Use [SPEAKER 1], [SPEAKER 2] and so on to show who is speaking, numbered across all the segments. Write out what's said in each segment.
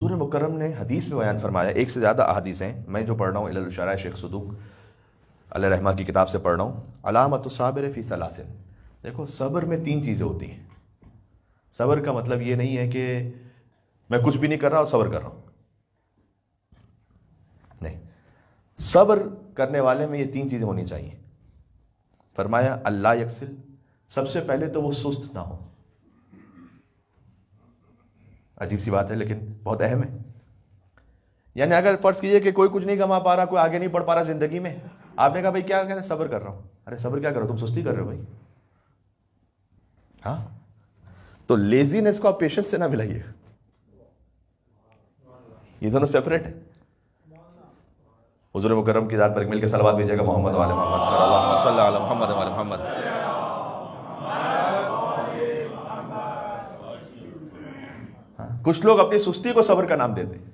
[SPEAKER 1] حضور مکرم نے حدیث میں بیان فرمایا، ایک سے زیادہ احادیث ہیں، میں جو پڑھ رہا ہوں علل الشرائع شیخ صدوق علیہ رحمہ کی کتاب سے پڑھ رہا ہوں، علامت الصابر فی ثلاث۔ دیکھو صبر میں تین چیزیں ہوتی ہیں۔ صبر کا مطلب یہ نہیں ہے کہ میں کچھ بھی نہیں کر رہا اور صبر کر رہا ہوں، نہیں، صبر کرنے والے میں یہ تین چیزیں ہونی چاہیے۔ فرمایا اللہ یکسل، سب سے پہلے تو وہ سست نہ ہو۔ عجیب سی بات ہے لیکن بہت اہم ہے۔ یعنی اگر فرض کیجئے کہ کوئی کچھ نہیں کما پا رہا، کوئی آگے نہیں بڑھ پا رہا زندگی میں، آپ نے کہا بھائی کیا کہہ رہے؟ صبر کر رہا ہوں۔ ارے صبر کیا کر رہے ہو؟ تم سستی کر رہے ہو بھائی۔ ہاں، تو لیزینس کو آپ پیشنس سے نہ ملائیے، یہ دونوں سیپریٹ ہیں۔ حضور مکرم کی ذات پر مل کے صلوات بھیجیے گا، محمد و آل محمد، اللہم صلی علی محمد و آل محمد۔ کچھ لوگ اپنی سستی کو صبر کا نام دیتے ہیں۔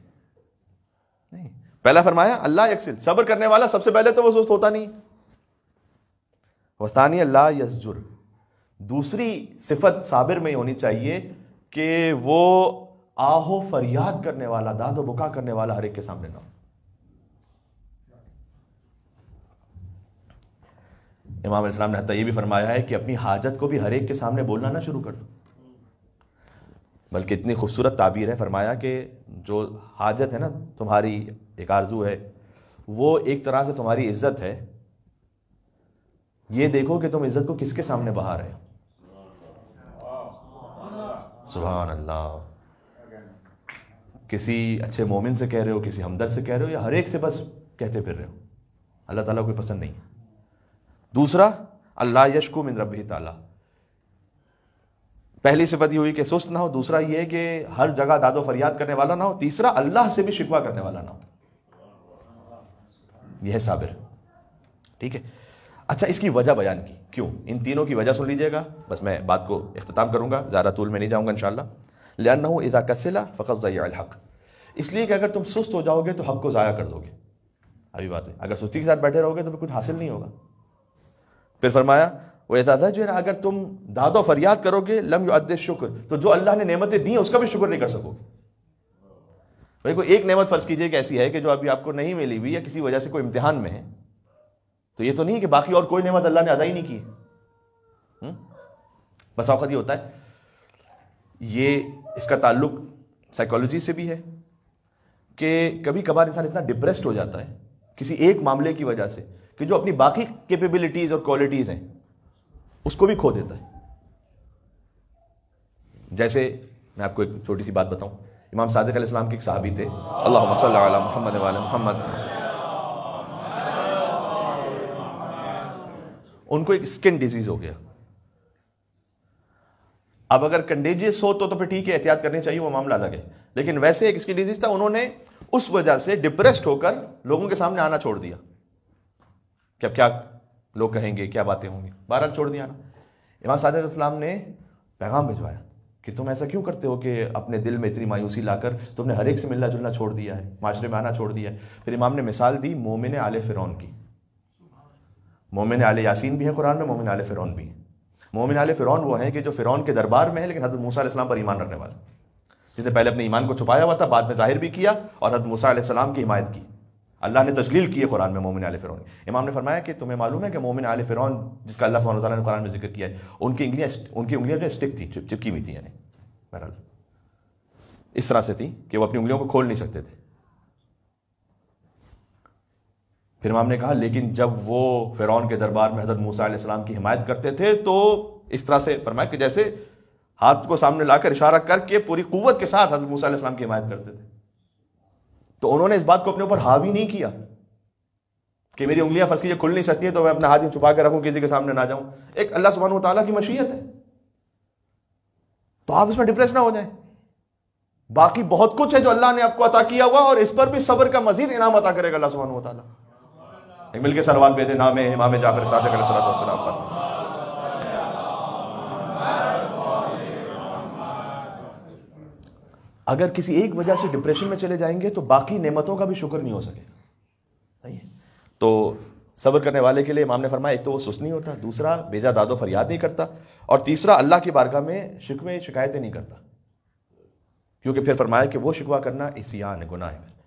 [SPEAKER 1] نہیں، پہلا فرمایا اللہ یکسل، صبر کرنے والا سب سے پہلے تو وہ سست ہوتا نہیں۔ وثانی اللہ یزجر، دوسری صفت صابر میں ہونی چاہیے کہ وہ آہو فریاد کرنے والا، داد و بکا کرنے والا ہر ایک کے سامنے نہ ہو۔ امام اسلام نے حتیٰ یہ بھی فرمایا ہے کہ اپنی حاجت کو بھی ہر ایک کے سامنے بولنا نہ شروع کر دو۔ بلکہ اتنی خوبصورت تعبیر ہے، فرمایا کہ جو حاجت ہے نا تمہاری، ایک آرزو ہے، وہ ایک طرح سے تمہاری عزت ہے، یہ دیکھو کہ تم عزت کو کس کے سامنے بہا رہے ہو۔ سبحان اللہ، کسی اچھے مومن سے کہہ رہے ہو، کسی ہمدرد سے کہہ رہے ہو، یا ہر ایک سے بس کہتے پھر رہے ہو؟ اللہ تعالیٰ کو پسند نہیں۔ دوسرا اللہ یشکو من ربہ تعالیٰ، پہلی صفت یہ ہوئی کہ سست نہ ہو، دوسرا یہ ہے کہ ہر جگہ داد و فریاد کرنے والا نہ ہو، تیسرا اللہ سے بھی شکوہ کرنے والا نہ ہو۔ یہ ہے صابر، ٹھیک ہے۔ اچھا، اس کی وجہ بیان کی، کیوں؟ ان تینوں کی وجہ سن لیجئے گا، بس میں بات کو اختتام کروں گا، زیادہ طول میں نہیں جاؤں گا انشاءاللہ۔ لأنه اذا کسل فقد ضيع الحق، اس لیے کہ اگر تم سست ہو جاؤ گے تو حق کو ضائع کر دو گے۔ ابھی بات ہے، اگر سستی کے ساتھ بیٹھے رہو گے تو پھر کچھ حاصل نہیں ہوگا۔ پھر فرمایا وَإِذَا زَجَرَ، اگر تم داد و فریاد کرو گے، لم يؤد الشکر، تو جو اللہ نے نعمتیں دی ہیں اس کا بھی شکر نہیں کر سکو گے۔ بھائی کوئی ایک نعمت فرض کیجئے کہ ایسی ہے کہ جو ابھی آپ کو نہیں ملی ہوئی یا کسی وجہ سے کوئی امتحان میں ہے، تو یہ تو نہیں کہ باقی اور کوئی نعمت اللہ نے ادا ہی نہیں کی۔ بس اوقات یہ ہوتا ہے، یہ اس کا تعلق سائیکالوجی سے بھی ہے کہ کبھی کبھار انسان اتنا ڈپریسڈ ہو جاتا ہے کسی ایک معاملے کی وجہ سے کہ جو اپنی باقی کیپیبلٹیز اور کوالٹیز ہیں اس کو بھی کھو دیتا ہے۔ جیسے میں آپ کو ایک چھوٹی سی بات بتاؤں، امام صادق علیہ السلام کے ایک صحابی تھے، اللہم صلی علی محمد و علی محمد، ان کو ایک اسکن ڈیزیز ہو گیا۔ اب اگر کنڈیجیس ہو تو پھر ٹھیک ہے، احتیاط کرنی چاہیے، وہ معاملہ الگ ہے، لیکن ویسے ایک اسکن ڈیزیز تھا، انہوں نے اس وجہ سے ڈپریسڈ ہو کر لوگوں کے سامنے آنا چھوڑ دیا کہ اب کیا لوگ کہیں گے، کیا باتیں ہوں گی، بہرحال چھوڑ دیا نا۔ امام صادق علیہ السلام نے پیغام بھجوایا کہ تم ایسا کیوں کرتے ہو کہ اپنے دل میں اتنی مایوسی لا کر تم نے ہر ایک سے ملنا جلنا چھوڑ دیا ہے، معاشرے میں آنا چھوڑ دیا ہے۔ پھر امام نے مثال دی مومن آل فرعون کی۔ مومن آل یاسین بھی ہے قرآن میں، مومن آل فرعون بھی ہے۔ مومن آل فرعون وہ ہیں کہ جو فرعون کے دربار میں ہے لیکن حضرت موسیٰ علیہ السلام پر ایمان رکھنے والا، جس نے پہلے اپنے ایمان کو چھپایا ہوا تھا، بعد میں ظاہر بھی کیا اور حضرت موسیٰ علیہ السلام کی حمایت کی۔ اللہ نے تجلیل کی ہے قرآن میں مومن آل فرعون۔ امام نے فرمایا کہ تمہیں معلوم ہے کہ مومن آل فرعون جس کا اللہ سبحانہ وتعالیٰ نے قرآن میں ذکر کیا ہے، ان کی انگلیاں جو اسٹک تھی، چپکی ہوئی تھی، یعنی بہرحال اس طرح سے تھی کہ وہ اپنی انگلیوں کو کھول نہیں سکتے تھے۔ پھر امام نے کہا لیکن جب وہ فرعون کے دربار میں حضرت موسیٰ علیہ السلام کی حمایت کرتے تھے تو اس طرح سے فرمایا کہ جیسے ہاتھ کو سامنے لا کر اشارہ کر کے پوری قوت کے ساتھ حضرت موسیٰ علیہ السلام کی حمایت کرتے تھے۔ تو انہوں نے اس بات کو اپنے اوپر حاوی نہیں کیا کہ میری انگلیاں فرض کیجئے کھل نہیں سکتی ہیں تو میں اپنا ہاتھ چھپا کے رکھوں، کسی کے سامنے نہ جاؤں۔ ایک اللہ سبحانہ وتعالیٰ کی مشیت ہے، تو آپ اس میں ڈپریس نہ ہو جائیں۔ باقی بہت کچھ ہے جو اللہ نے آپ کو عطا کیا ہوا، اور اس پر بھی صبر کا مزید انعام عطا کرے گا اللہ سبحانہ وتعالیٰ۔ ایک مل کے صلوات بھیجیں نام امام جعفر صادق علیہ الصلوۃ والسلام پر۔ اگر کسی ایک وجہ سے ڈپریشن میں چلے جائیں گے تو باقی نعمتوں کا بھی شکر نہیں ہو سکے گا۔ تو صبر کرنے والے کے لیے امام نے فرمایا ایک تو وہ سست نہیں ہوتا، دوسرا بیجا داد و فریاد نہیں کرتا، اور تیسرا اللہ کی بارگاہ میں شکوے شکایتیں نہیں کرتا۔ کیونکہ پھر فرمایا کہ وہ شکوہ کرنا عصیان ہے، گناہ ہے۔